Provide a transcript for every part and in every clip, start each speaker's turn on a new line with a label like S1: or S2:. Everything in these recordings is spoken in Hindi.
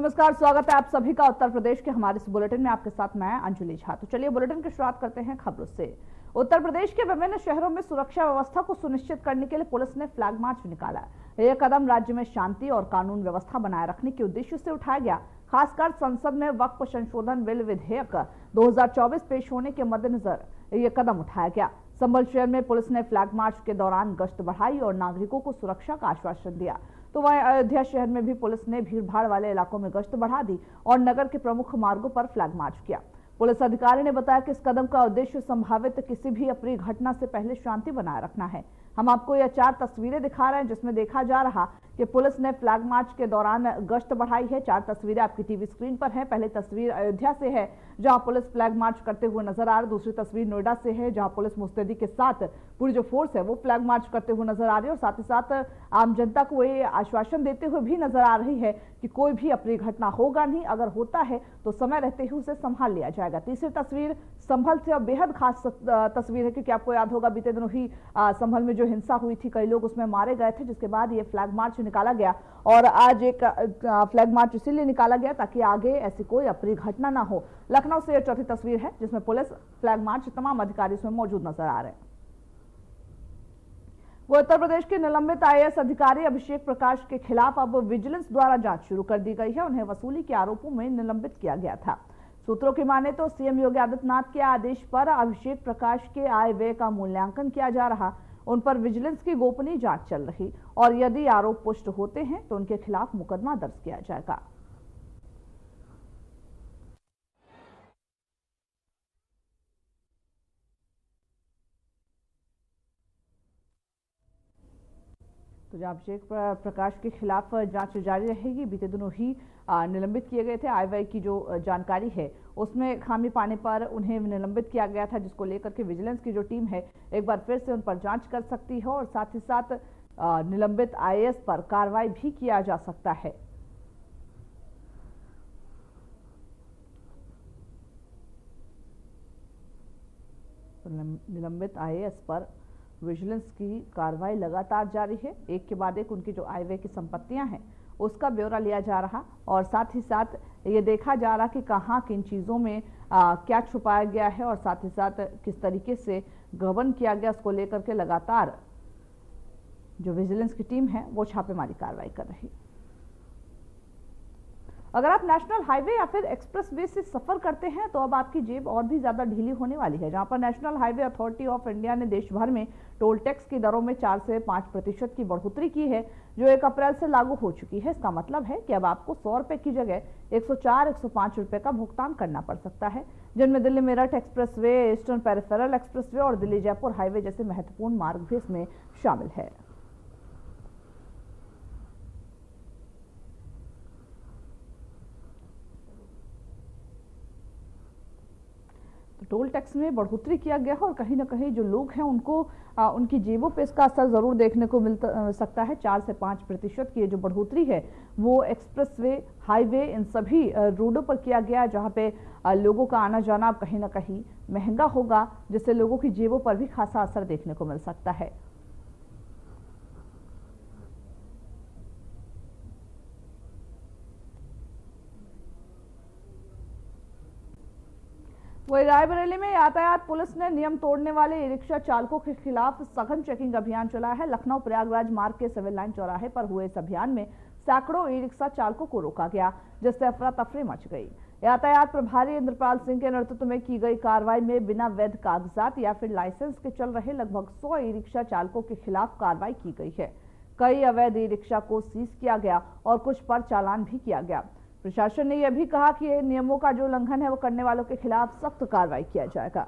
S1: नमस्कार, स्वागत है आप सभी का उत्तर प्रदेश के हमारे इस बुलेटिन में। आपके साथ मैं अंजलि झा। तो चलिए बुलेटिन की शुरुआत करते हैं खबरों से। उत्तर प्रदेश के विभिन्न शहरों में सुरक्षा व्यवस्था को सुनिश्चित करने के लिए पुलिस ने फ्लैग मार्च निकाला। यह कदम राज्य में शांति और कानून व्यवस्था बनाए रखने के उद्देश्य से उठाया गया। खासकर संसद में वक्फ संशोधन बिल विधेयक 2024 पेश होने के मद्देनजर यह कदम उठाया गया। संभल शहर में पुलिस ने फ्लैग मार्च के दौरान गश्त बढ़ाई और नागरिकों को सुरक्षा का आश्वासन दिया। तो वहीं अयोध्या शहर में भी पुलिस ने भीड़भाड़ वाले इलाकों में गश्त बढ़ा दी और नगर के प्रमुख मार्गों पर फ्लैग मार्च किया। पुलिस अधिकारी ने बताया कि इस कदम का उद्देश्य संभावित किसी भी अप्रिय घटना से पहले शांति बनाए रखना है। हम आपको यह 4 तस्वीरें दिखा रहे हैं जिसमें देखा जा रहा कि पुलिस ने फ्लैग मार्च के दौरान गश्त बढ़ाई है। 4 तस्वीरें आपकी टीवी स्क्रीन पर हैं। पहली तस्वीर अयोध्या से है जहां पुलिस फ्लैग मार्च करते हुए नजर आ रही है। दूसरी तस्वीर नोएडा से है जहां पुलिस मुस्तैदी के साथ पूरी जो फोर्स है वो फ्लैग मार्च करते हुए नजर आ रही है और साथ ही साथ आम जनता को ये आश्वासन देते हुए भी नजर आ रही है कि कोई भी अप्रिय घटना होगा नहीं, अगर होता है तो समय रहते ही उसे संभाल लिया जाएगा। तीसरी तस्वीर संभल से बेहद खास तस्वीर है क्योंकि आपको याद होगा बीते दिनों ही संभल में जो हिंसा हुई थी, कई लोग उसमें मारे गए थे, जिसके बाद ये फ्लैग मार्च निकाला गया। और आज एक फ्लैग मार्च इसीलिए निकाला गया ताकि आगे ऐसी कोई अप्रिय घटना ना हो। लखनऊ से यह चौथी तस्वीर है जिसमें पुलिस फ्लैग मार्च तमाम अधिकारी इसमें मौजूद नजर आ रहे हैं। वो उत्तर प्रदेश के निलंबित आईएएस अधिकारी अभिषेक प्रकाश के खिलाफ अब विजिलेंस द्वारा जांच शुरू कर दी गई है। उन्हें वसूली के आरोपों में निलंबित किया गया था। सूत्रों की माने तो सीएम योगी आदित्यनाथ के आदेश पर अभिषेक प्रकाश के आय व्यय का मूल्यांकन किया जा रहा, उन पर विजिलेंस की गोपनीय जांच चल रही और यदि आरोप पुष्ट होते हैं तो उनके खिलाफ मुकदमा दर्ज किया जाएगा। तो अभिषेक प्रकाश के खिलाफ जांच जारी रहेगी। बीते दिनों ही निलंबित किए गए थे। आय व्यय की जो जानकारी है उसमें खामी पाने पर उन्हें निलंबित किया गया था, जिसको लेकर के विजिलेंस की जो टीम है एक बार फिर से उन पर जांच कर सकती है और साथ ही साथ निलंबित आईएएस पर कार्रवाई भी किया जा सकता है। निलंबित आईएएस पर विजिलेंस की कार्रवाई लगातार जारी है। एक के बाद एक उनकी जो आय व्यय की संपत्तियां हैं उसका ब्यौरा लिया जा रहा और साथ ही साथ ये देखा जा रहा कि कहां किन चीजों में क्या छुपाया गया है और साथ ही साथ किस तरीके से गबन किया गया, उसको लेकर के लगातार जो विजिलेंस की टीम है वो छापेमारी कार्रवाई कर रही है। अगर आप नेशनल हाईवे या फिर एक्सप्रेसवे से सफर करते हैं तो अब आपकी जेब और भी ज्यादा ढीली होने वाली है। जहां पर national highway authority of India ने देश भर में टोल टैक्स की दरों में 4 से 5% की बढ़ोतरी की है, जो 1 अप्रैल से लागू हो चुकी है। इसका मतलब है कि अब आपको 100 रुपए की जगह 104-105 रुपए का भुगतान करना पड़ सकता है, जिनमें Delhi Meerut expressway, eastern peripheral expressway और दिल्ली जयपुर हाईवे जैसे महत्वपूर्ण मार्ग भी इसमें शामिल है। टोल टैक्स में बढ़ोतरी किया गया है और कहीं ना कहीं जो लोग हैं उनको उनकी जेबों पे इसका असर जरूर देखने को मिल सकता है। 4 से 5% की जो बढ़ोतरी है वो एक्सप्रेसवे, हाईवे, इन सभी रोडों पर किया गया जहां पे लोगों का आना जाना कहीं ना कहीं महंगा होगा, जिससे लोगों की जेबों पर भी खासा असर देखने को मिल सकता है। वही रायबरेली में यातायात पुलिस ने नियम तोड़ने वाले ई रिक्शा चालकों के खिलाफ सघन चेकिंग अभियान चलाया है। लखनऊ प्रयागराज मार्ग के सिविल लाइन चौराहे पर हुए इस अभियान में सैकड़ों ई रिक्शा चालकों को रोका गया, जिससे अफरा तफरी मच गई। यातायात प्रभारी इंद्रपाल सिंह के नेतृत्व में की गई कार्रवाई में बिना वैध कागजात या फिर लाइसेंस के चल रहे लगभग 100 ई रिक्शा चालकों के खिलाफ कार्रवाई की गई है। कई अवैध ई रिक्शा को सीज किया गया और कुछ पर चालान भी किया गया। प्रशासन ने यह भी कहा कि ये नियमों का जो उल्लंघन है वो करने वालों के खिलाफ सख्त कार्रवाई किया जाएगा।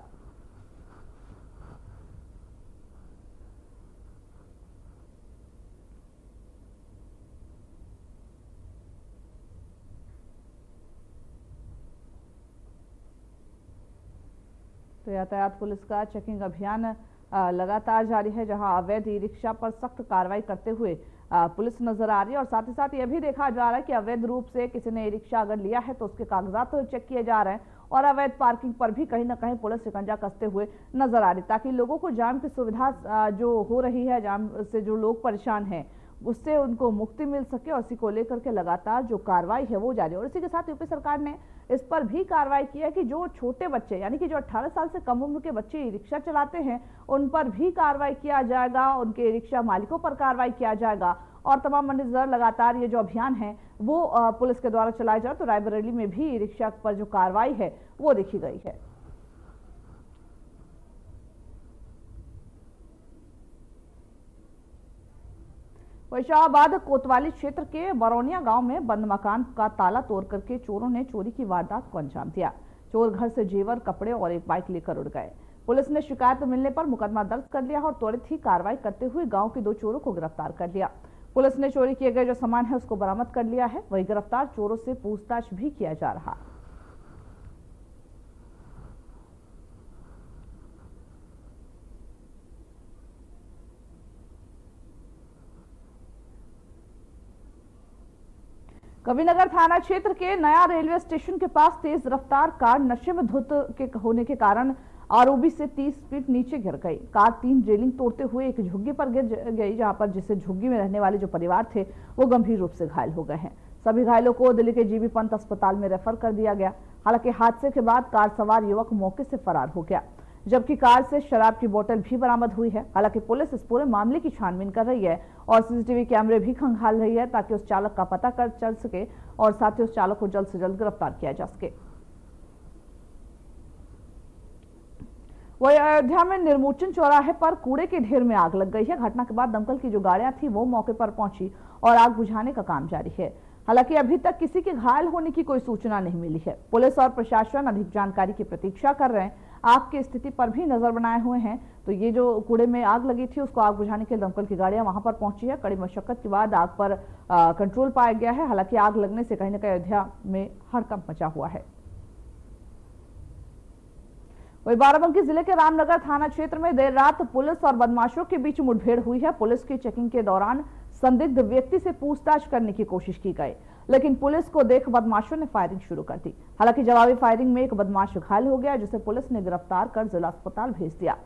S1: तो यातायात पुलिस का चेकिंग अभियान लगातार जारी है, जहां अवैध ई रिक्शा पर सख्त कार्रवाई करते हुए पुलिस नजर आ रही है और साथ ही साथ यह भी देखा जा रहा है कि अवैध रूप से किसी ने ई रिक्शा अगर लिया है तो उसके कागजात तो चेक किए जा रहे हैं और अवैध पार्किंग पर भी कहीं ना कहीं पुलिस शिकंजा कसते हुए नजर आ रही, ताकि लोगों को जाम की सुविधा जो हो रही है, जाम से जो लोग परेशान हैं उससे उनको मुक्ति मिल सके और इसी को लेकर के लगातार जो कार्रवाई है वो जारी है। और इसी के साथ यूपी सरकार ने इस पर भी कार्रवाई की है कि जो छोटे बच्चे यानी कि जो 18 साल से कम उम्र के बच्चे ई रिक्शा चलाते हैं उन पर भी कार्रवाई किया जाएगा, उनके रिक्शा मालिकों पर कार्रवाई किया जाएगा और तमाम नजर लगातार ये जो अभियान है वो पुलिस के द्वारा चलाया जाए। तो रायबरेली में भी ई रिक्शा पर जो कार्रवाई है वो देखी गई है। शाहबाद कोतवाली क्षेत्र के बरौनिया गांव में बंद मकान का ताला तोड़ करके चोरों ने चोरी की वारदात को अंजाम दिया। चोर घर से जेवर, कपड़े और एक बाइक लेकर उड़ गए। पुलिस ने शिकायत मिलने पर मुकदमा दर्ज कर लिया और त्वरित ही कार्रवाई करते हुए गांव के 2 चोरों को गिरफ्तार कर लिया। पुलिस ने चोरी किए गए जो सामान है उसको बरामद कर लिया है। वहीं गिरफ्तार चोरों से पूछताछ भी किया जा रहा। कविनगर थाना क्षेत्र के नया रेलवे स्टेशन के पास तेज रफ्तार कार नशे में धुत के होने के कारण आरओबी से 30 फीट नीचे गिर गई। कार 3 रेलिंग तोड़ते हुए एक झुग्गी पर गिर गई, जहां पर जिसे झुग्गी में रहने वाले जो परिवार थे वो गंभीर रूप से घायल हो गए हैं। सभी घायलों को दिल्ली के जीबी पंत अस्पताल में रेफर कर दिया गया। हालांकि हादसे के बाद कार सवार युवक मौके से फरार हो गया, जबकि कार से शराब की बोतल भी बरामद हुई है। हालांकि पुलिस इस पूरे मामले की छानबीन कर रही है और सीसीटीवी कैमरे भी खंगाल रही है ताकि उस चालक का पता कर चल सके और साथ ही उस चालक को जल्द से जल्द गिरफ्तार किया जा सके। वही अयोध्या में निर्मोचन चौराहे पर कूड़े के ढेर में आग लग गई है। घटना के बाद दमकल की जो गाड़ियां थी वो मौके पर पहुंची और आग बुझाने का काम जारी है। हालांकि अभी तक किसी के घायल होने की कोई सूचना नहीं मिली है। पुलिस और प्रशासन अधिक जानकारी की प्रतीक्षा कर रहे हैं। आग की स्थिति पर भी नजर बनाए हुए हैं। तो ये जो कूड़े में आग लगी थी उसको आग बुझाने के लिए दमकल की गाड़ियां वहां पर पहुंची है। कड़ी मशक्कत के बाद आग पर कंट्रोल पाया गया है। हालांकि आग लगने से कहीं न कहीं अयोध्या में हड़कंप मचा हुआ है। वही बाराबंकी जिले के रामनगर थाना क्षेत्र में देर रात पुलिस और बदमाशों के बीच मुठभेड़ हुई है। पुलिस की चेकिंग के दौरान संदिग्ध व्यक्ति से पूछताछ करने की कोशिश की गई, लेकिन पुलिस को देख बदमाशों ने फायरिंग शुरू कर दी। हालांकि जवाबी फायरिंग में एक बदमाश घायल हो गया, जिसे पुलिस ने गिरफ्तार कर जिला अस्पताल भेज दिया।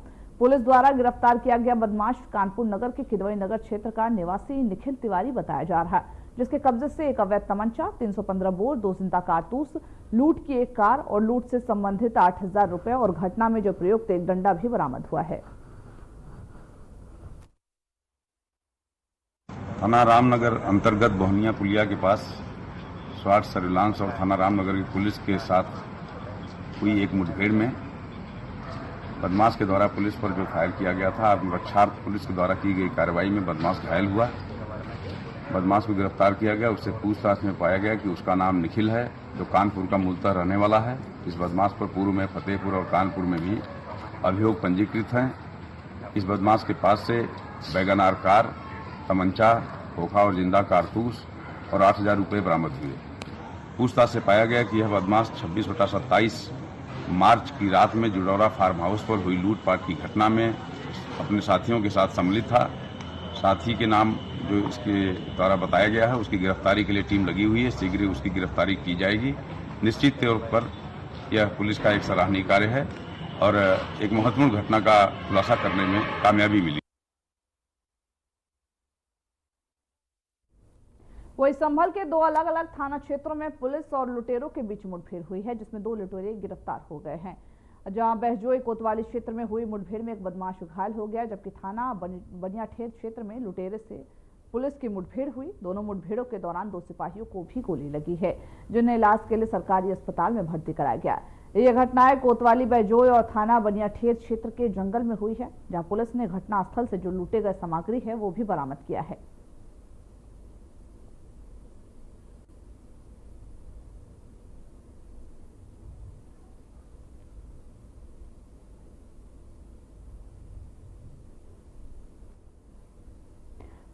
S1: पुलिस द्वारा गिरफ्तार किया गया बदमाश कानपुर नगर के किदवई नगर क्षेत्र का निवासी निखिल तिवारी बताया जा रहा है, जिसके कब्जे से एक अवैध तमंचा, 315 बोर, 2 जिंदा कारतूस, लूट की एक कार और लूट से संबंधित 8,000 रुपए और घटना में जो प्रयुक्त एक डंडा भी बरामद हुआ है।
S2: थाना रामनगर अंतर्गत बोहनिया पुलिया के पास स्वाट सर्विलांस और थाना रामनगर की पुलिस के साथ हुई एक मुठभेड़ में बदमाश के द्वारा पुलिस पर जो फायर किया गया था, आत्मरक्षार्थ पुलिस के द्वारा की गई कार्रवाई में बदमाश घायल हुआ। बदमाश को गिरफ्तार किया गया। उससे पूछताछ में पाया गया कि उसका नाम निखिल है, जो कानपुर का मूलतः रहने वाला है। इस बदमाश पर पूर्व में फतेहपुर और कानपुर में भी अभियोग पंजीकृत हैं। इस बदमाश के पास से वैगनार कार, तमंचा, खोखा और जिंदा कारतूस और 8,000 रुपये बरामद हुए। पूछताछ से पाया गया कि यह बदमाश 26/27 मार्च की रात में जुडौरा फार्म हाउस पर हुई लूटपाट की घटना में अपने साथियों के साथ सम्मिलित था। साथी के नाम जो इसके द्वारा बताया गया है, उसकी गिरफ्तारी के लिए टीम लगी हुई है। शीघ्र उसकी गिरफ्तारी की जाएगी। निश्चित तौर पर यह पुलिस का एक सराहनीय कार्य है और एक महत्वपूर्ण घटना का खुलासा करने में कामयाबी मिली।
S1: वही संभल के 2 अलग अलग थाना क्षेत्रों में पुलिस और लुटेरों के बीच मुठभेड़ हुई है, जिसमें 2 लुटेरे गिरफ्तार हो गए हैं। जहां बहजोई कोतवाली क्षेत्र में हुई मुठभेड़ में एक बदमाश घायल हो गया, जबकि थाना बनियाठेर क्षेत्र में लुटेरे से पुलिस की मुठभेड़ हुई। दोनों मुठभेड़ों के दौरान 2 सिपाहियों को भी गोली लगी है, जिन्हें इलाज के लिए सरकारी अस्पताल में भर्ती कराया गया। ये घटनाएं कोतवाली, बहजोई और थाना बनियाठेर क्षेत्र के जंगल में हुई है, जहां पुलिस ने घटनास्थल से जो लूटे गए सामग्री है वो भी बरामद किया है।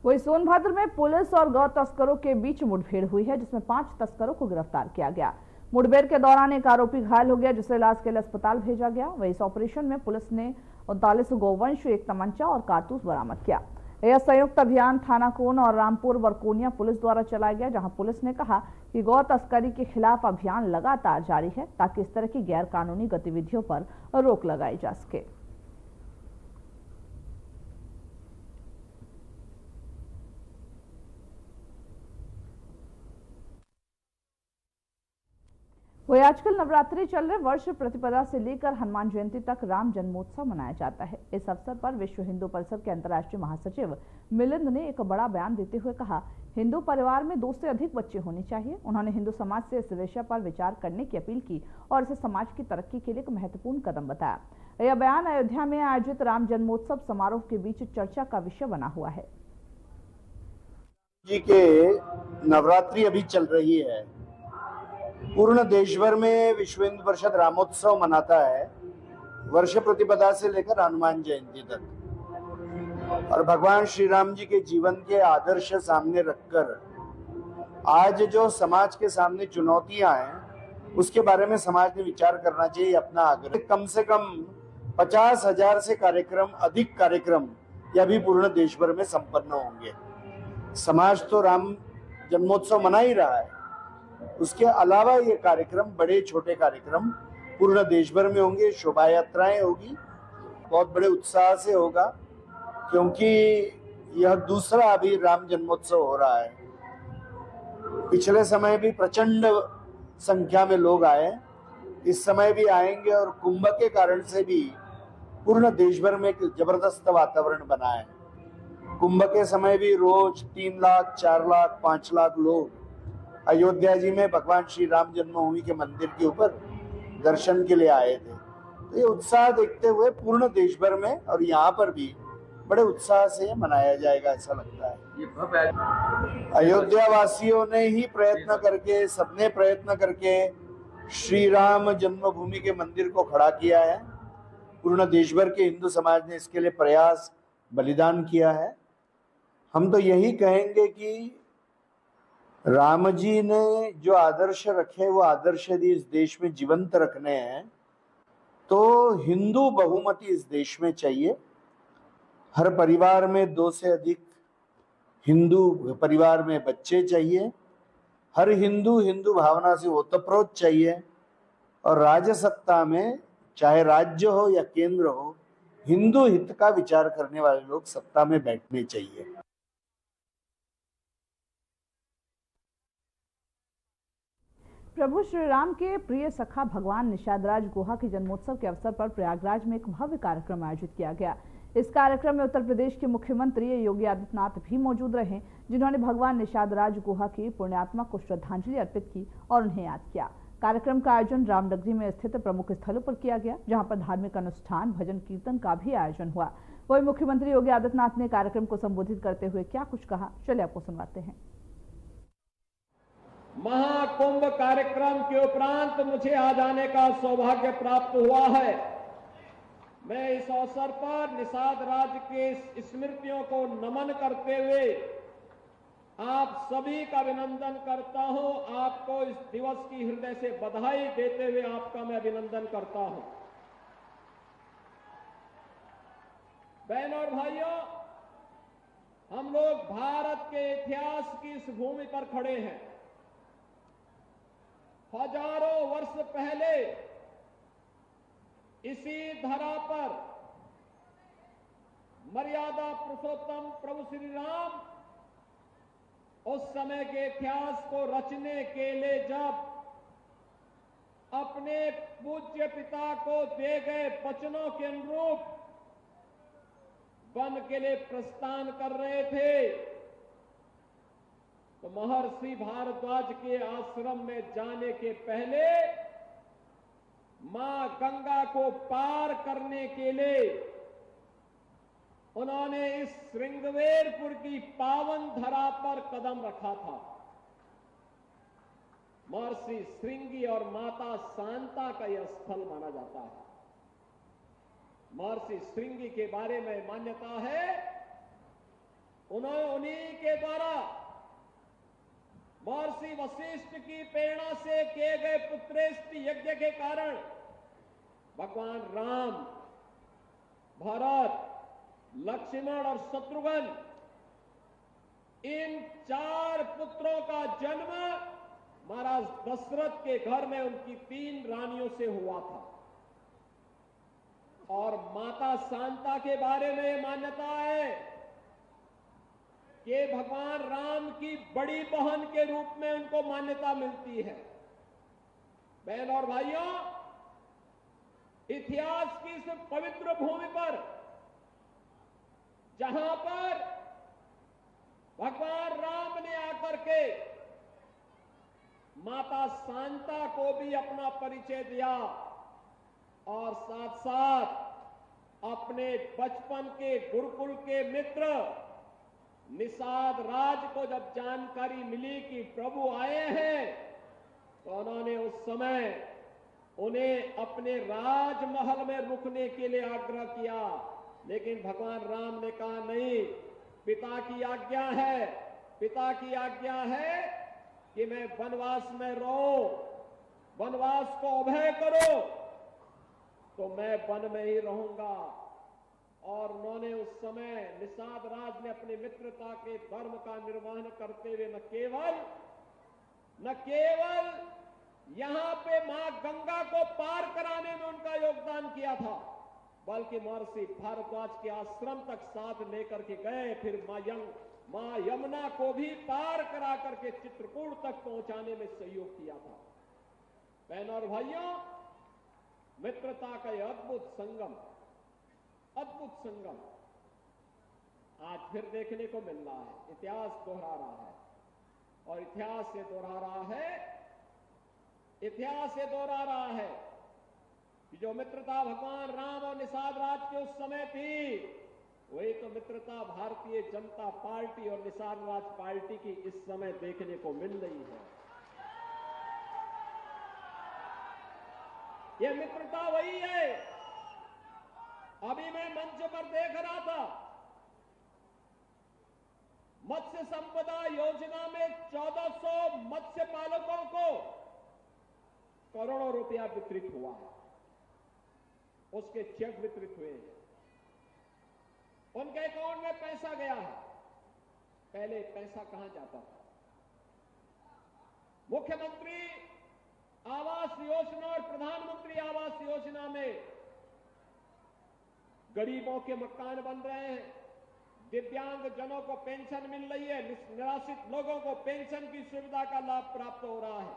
S1: वही सोनभद्र में पुलिस और गौ तस्करों के बीच मुठभेड़ हुई है, जिसमें 5 तस्करों को गिरफ्तार किया गया। मुठभेड़ के दौरान एक आरोपी घायल हो गया, जिसे इलाज के लिए अस्पताल भेजा गया। वही इस ऑपरेशन में पुलिस ने 39 गोवंश, 1 तमंचा और कारतूस बरामद किया। यह संयुक्त अभियान थाना कोन और रामपुर बरकोनिया पुलिस द्वारा चलाया गया, जहां पुलिस ने कहा कि गौ तस्करी के खिलाफ अभियान लगातार जारी है, ताकि इस तरह की गैर कानूनी गतिविधियों पर रोक लगाई जा सके। वही आजकल नवरात्रि चल रहे वर्ष प्रतिपदा से लेकर हनुमान जयंती तक राम जन्मोत्सव मनाया जाता है। इस अवसर पर विश्व हिंदू परिषद के अंतर्राष्ट्रीय महासचिव मिलिंद ने एक बड़ा बयान देते हुए कहा, हिंदू परिवार में 2 से अधिक बच्चे होने चाहिए। उन्होंने हिंदू समाज से इस विषय पर विचार करने की अपील की और इसे समाज की तरक्की के लिए एक महत्वपूर्ण कदम बताया। यह बयान अयोध्या में आयोजित राम जन्मोत्सव समारोह के बीच चर्चा का विषय बना हुआ है।
S3: जी के नवरात्रि अभी चल रही है। पूर्ण देश भर में विश्व हिंदू परिषद रामोत्सव मनाता है, वर्ष प्रतिपदा से लेकर हनुमान जयंती तक। और भगवान श्री राम जी के जीवन के आदर्श सामने रखकर आज जो समाज के सामने चुनौतियां हैं उसके बारे में समाज ने विचार करना चाहिए। अपना आग्रह कम से कम 50,000 से अधिक कार्यक्रम यह भी पूर्ण देश भर में संपन्न होंगे। समाज तो राम जन्मोत्सव मना ही रहा है, उसके अलावा ये कार्यक्रम, बड़े छोटे कार्यक्रम पूर्ण देश भर में होंगे। शोभा यात्राएं होगी, बहुत बड़े उत्साह से होगा, क्योंकि यह दूसरा अभी राम जन्मोत्सव हो रहा है। पिछले समय भी प्रचंड संख्या में लोग आए, इस समय भी आएंगे और कुंभ के कारण से भी पूर्ण देश भर में एक जबरदस्त वातावरण बना है। कुंभ के समय भी रोज 3 लाख, 4 लाख, 5 लाख लोग अयोध्या जी में भगवान श्री राम जन्मभूमि के मंदिर के ऊपर दर्शन के लिए आए थे। तो ये उत्साह देखते हुए पूर्ण देश भर में और यहाँ पर भी बड़े उत्साह से मनाया जाएगा, ऐसा लगता है। अयोध्या वासियों ने ही प्रयत्न करके, सबने प्रयत्न करके श्री राम जन्मभूमि के मंदिर को खड़ा किया है। पूर्ण देश भर के हिंदू समाज ने इसके लिए प्रयास, बलिदान किया है। हम तो यही कहेंगे कि राम जी ने जो आदर्श रखे वो आदर्श यदि इस देश में जीवंत रखने हैं तो हिंदू बहुमती इस देश में चाहिए। हर परिवार में 2 से अधिक हिंदू परिवार में बच्चे चाहिए। हर हिंदू भावना से ओतप्रोत चाहिए। और राजसत्ता में, चाहे राज्य हो या केंद्र हो, हिंदू हित का विचार करने वाले लोग सत्ता में बैठने चाहिए।
S1: प्रभु श्री राम के प्रिय सखा भगवान निषादराज गुहा के जन्मोत्सव के अवसर पर प्रयागराज में एक भव्य कार्यक्रम आयोजित किया गया। इस कार्यक्रम में उत्तर प्रदेश के मुख्यमंत्री योगी आदित्यनाथ भी मौजूद रहे, जिन्होंने भगवान निषादराज गुहा की पुण्यात्मा को श्रद्धांजलि अर्पित की और उन्हें याद किया। कार्यक्रम का आयोजन रामनगरी में स्थित प्रमुख स्थलों पर किया गया, जहां पर धार्मिक अनुष्ठान, भजन कीर्तन का भी आयोजन हुआ। वही मुख्यमंत्री योगी आदित्यनाथ ने कार्यक्रम को संबोधित करते हुए क्या कुछ कहा, चलिए आपको सुनवाते हैं।
S4: महाकुंभ कार्यक्रम के उपरांत मुझे आ जाने का सौभाग्य प्राप्त हुआ है। मैं इस अवसर पर निषाद राज के स्मृतियों को नमन करते हुए आप सभी का अभिनंदन करता हूं। आपको इस दिवस की हृदय से बधाई देते हुए आपका मैं अभिनंदन करता हूं। बहनों और भाइयों, हम लोग भारत के इतिहास की इस भूमि पर खड़े हैं। हजारों वर्ष पहले इसी धरा पर मर्यादा पुरुषोत्तम प्रभु श्री राम उस समय के इतिहास को रचने के लिए जब अपने पूज्य पिता को दिए गए वचनों के अनुरूप वन के लिए प्रस्थान कर रहे थे, तो महर्षि भारद्वाज के आश्रम में जाने के पहले मां गंगा को पार करने के लिए उन्होंने इस श्रृंगवेरपुर की पावन धरा पर कदम रखा था। महर्षि श्रृंगी और माता शांता का यह स्थल माना जाता है। महर्षि श्रृंगी के बारे में मान्यता है, उन्हीं के द्वारा महर्षि वशिष्ठ की प्रेरणा से किए गए पुत्रेष्ट यज्ञ के कारण भगवान राम, भरत, लक्ष्मण और शत्रुघ्न, इन 4 पुत्रों का जन्म महाराज दशरथ के घर में उनकी 3 रानियों से हुआ था। और माता शांता के बारे में मान्यता है कि भगवान राम की बड़ी बहन के रूप में उनको मान्यता मिलती है। बहन और भाइयों, इतिहास की इस पवित्र भूमि पर जहां पर भगवान राम ने आकर के माता शांता को भी अपना परिचय दिया और साथ साथ अपने बचपन के गुरुकुल के मित्र निषाद राज को जब जानकारी मिली कि प्रभु आए हैं, तो उन्होंने उस समय उन्हें अपने राजमहल में रुकने के लिए आग्रह किया। लेकिन भगवान राम ने कहा नहीं, पिता की आज्ञा है, पिता की आज्ञा है कि मैं वनवास में रहूं, वनवास को अभय करो, तो मैं वन में ही रहूंगा। और उन्होंने उस समय निषाद राज ने अपनी मित्रता के धर्म का निर्वहन करते हुए न केवल यहां पे मां गंगा को पार कराने में उनका योगदान किया था, बल्कि महर्षि भारद्वाज के आश्रम तक साथ लेकर के गए। फिर मां यमुना को भी पार करा करके चित्रकूट तक पहुंचाने में सहयोग किया था। बहनों और भाइयों, मित्रता का यह अद्भुत संगम आज फिर देखने को मिल रहा है। इतिहास दोहरा रहा है और इतिहास से दोहरा रहा है कि जो मित्रता भगवान राम और निषाद राज के उस समय थी, वही तो मित्रता भारतीय जनता पार्टी और निषाद राज पार्टी की इस समय देखने को मिल रही है। यह मित्रता वही है। अभी मैं मंच पर देख रहा था, मत्स्य संपदा योजना में 1400 मत्स्य पालकों को करोड़ों रुपया वितरित हुआ है, उसके चेक वितरित हुए हैं, उनके अकाउंट में पैसा गया है। पहले पैसा कहां जाता था? मुख्यमंत्री आवास योजना और प्रधानमंत्री आवास योजना में गरीबों के मकान बन रहे हैं, दिव्यांग जनों को पेंशन मिल रही है, निराश्रित लोगों को पेंशन की सुविधा का लाभ प्राप्त हो रहा है,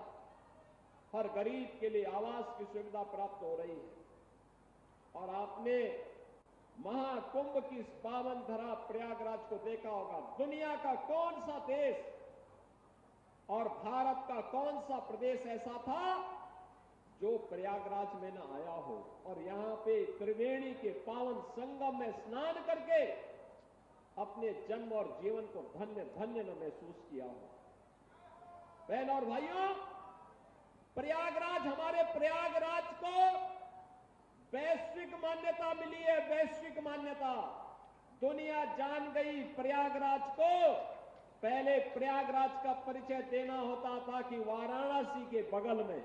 S4: हर गरीब के लिए आवास की सुविधा प्राप्त हो रही है। और आपने महाकुंभ की इस पावन धरा प्रयागराज को देखा होगा। दुनिया का कौन सा देश और भारत का कौन सा प्रदेश ऐसा था जो प्रयागराज में न आया हो और यहां पे त्रिवेणी के पावन संगम में स्नान करके अपने जन्म और जीवन को धन्य धन्य न महसूस किया हो। बहनों और भाइयों, प्रयागराज, हमारे प्रयागराज को वैश्विक मान्यता मिली है, वैश्विक मान्यता। दुनिया जान गई प्रयागराज को। पहले प्रयागराज का परिचय देना होता था कि वाराणसी के बगल में,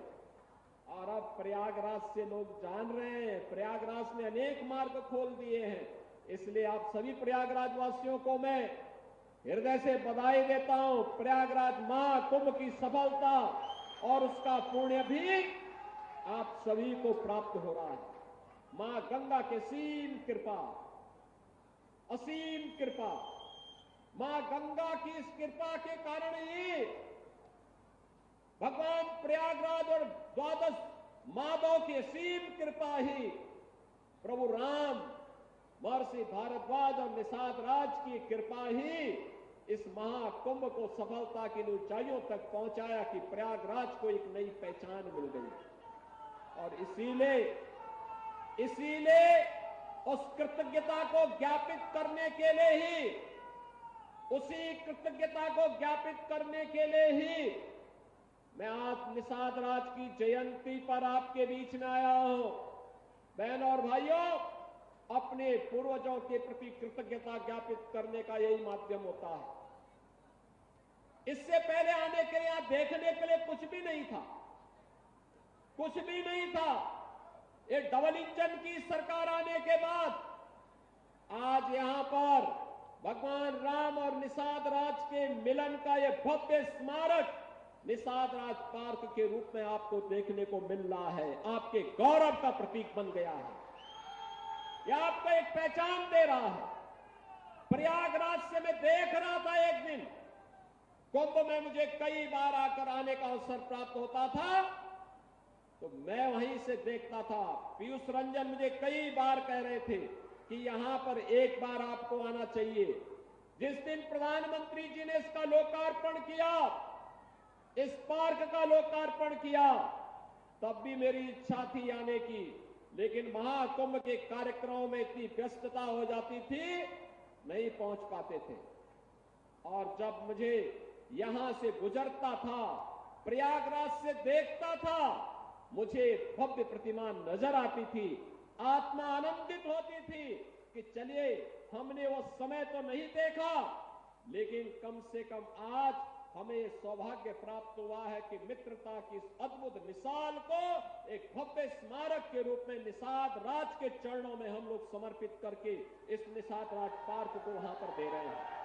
S4: और अब प्रयागराज से लोग जान रहे हैं। प्रयागराज ने अनेक मार्ग खोल दिए हैं। इसलिए आप सभी प्रयागराज वासियों को मैं हृदय से बधाई देता हूं। प्रयागराज महाकुंभ की सफलता और उसका पुण्य भी आप सभी को प्राप्त हो रहा है। मां गंगा की असीम कृपा, असीम कृपा, मां गंगा की इस कृपा के कारण ही भगवान प्रयागराज और द्वादश माधव की असीम कृपा ही प्रभु राम, महर्षि भारद्वाज और निषाद राज की कृपा ही इस महाकुंभ को सफलता की ऊंचाइयों तक पहुंचाया कि प्रयागराज को एक नई पहचान मिल गई। और इसीलिए उस कृतज्ञता को ज्ञापित करने के लिए ही, उसी कृतज्ञता को ज्ञापित करने के लिए ही मैं आज निषाद राज की जयंती पर आपके बीच में आया हूं। बहनों और भाइयों, अपने पूर्वजों के प्रति कृतज्ञता ज्ञापित करने का यही माध्यम होता है। इससे पहले आने के लिए, यहां देखने के लिए कुछ भी नहीं था, कुछ भी नहीं था। ये डबल इंजन की सरकार आने के बाद आज यहां पर भगवान राम और निषाद राज के मिलन का यह भव्य स्मारक निषाद राज पार्क के रूप में आपको देखने को मिल रहा है। आपके गौरव का प्रतीक बन गया है। यह आपको एक पहचान दे रहा है। प्रयागराज से मैं देख रहा था, एक दिन कुंभ में मुझे कई बार आकर आने का अवसर प्राप्त होता था, तो मैं वहीं से देखता था। पीयूष रंजन मुझे कई बार कह रहे थे कि यहां पर एक बार आपको आना चाहिए। जिस दिन प्रधानमंत्री जी ने इसका लोकार्पण किया, इस पार्क का लोकार्पण किया, तब भी मेरी इच्छा थी आने की, लेकिन महाकुंभ के कार्यक्रमों में इतनी व्यस्तता हो जाती थी, नहीं पहुंच पाते थे। और जब मुझे यहां से गुजरता था, प्रयागराज से देखता था, मुझे भव्य प्रतिमा नजर आती थी, आत्मा आनंदित होती थी कि चलिए हमने वो समय तो नहीं देखा, लेकिन कम से कम आज हमें सौभाग्य प्राप्त हुआ है कि मित्रता की इस अद्भुत मिसाल को एक भव्य स्मारक के रूप में निषाद राज के चरणों में हम लोग समर्पित करके इस निषाद राज पार्क को वहां पर दे रहे हैं।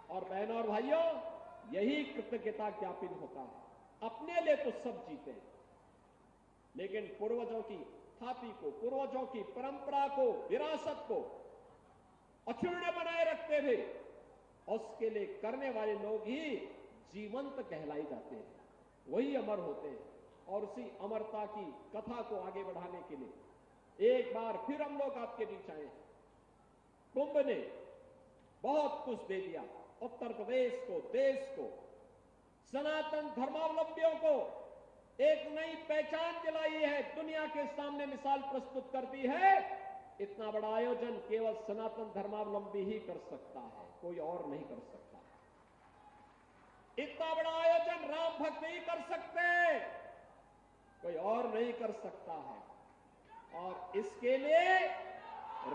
S4: और बहनों और भाइयों, यही कृतज्ञता ज्ञापन होता है। अपने लिए तो सब जीते हैं, लेकिन पूर्वजों की थापी को, पूर्वजों की परंपरा को, विरासत को अक्षुण्ण बनाए रखते थे, उसके लिए करने वाले लोग ही जीवंत कहलाई जाते हैं, वही अमर होते हैं। और उसी अमरता की कथा को आगे बढ़ाने के लिए एक बार फिर हम लोग आपके बीच आए हैं। कुंभ ने बहुत कुछ दे दिया उत्तर प्रदेश को, देश को, सनातन धर्मावलंबियों को एक नई पहचान दिलाई है, दुनिया के सामने मिसाल प्रस्तुत करती है। इतना बड़ा आयोजन केवल सनातन धर्मावलंबी ही कर सकता है, कोई और नहीं कर सकता। इतना बड़ा आयोजन राम भक्त ही कर सकते, कोई और नहीं कर सकता है। और इसके लिए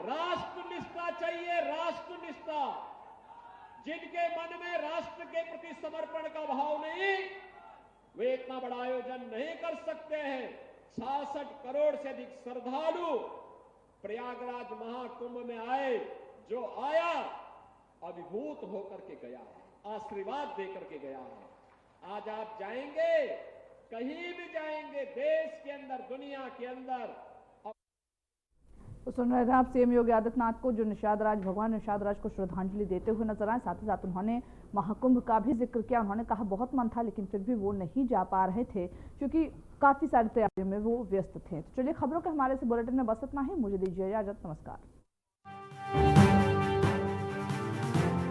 S4: राष्ट्रनिष्ठा चाहिए, राष्ट्रनिष्ठा। जिनके मन में राष्ट्र के प्रति समर्पण का भाव नहीं, वे इतना बड़ा आयोजन नहीं कर सकते हैं। 66 करोड़ से अधिक श्रद्धालु प्रयागराज महाकुंभ में आए, जो आया अभिभूत होकर के गया है, आशीर्वाद देकर के गया है। आज आप जाएंगे, कहीं भी जाएंगे, देश के अंदर, दुनिया के अंदर।
S1: तो सुन रहे थे आप सीएम योगी आदित्यनाथ को, जो निषाद राज, भगवान निषाद राज को श्रद्धांजलि देते हुए नजर आए। साथ ही साथ उन्होंने महाकुंभ का भी जिक्र किया। उन्होंने कहा बहुत मन था, लेकिन फिर भी वो नहीं जा पा रहे थे क्योंकि काफी सारी तैयारियों में वो व्यस्त थे। तो चलिए, खबरों के हमारे इस बुलेटिन में बस इतना ही। मुझे दीजिए इजाजत, नमस्कार।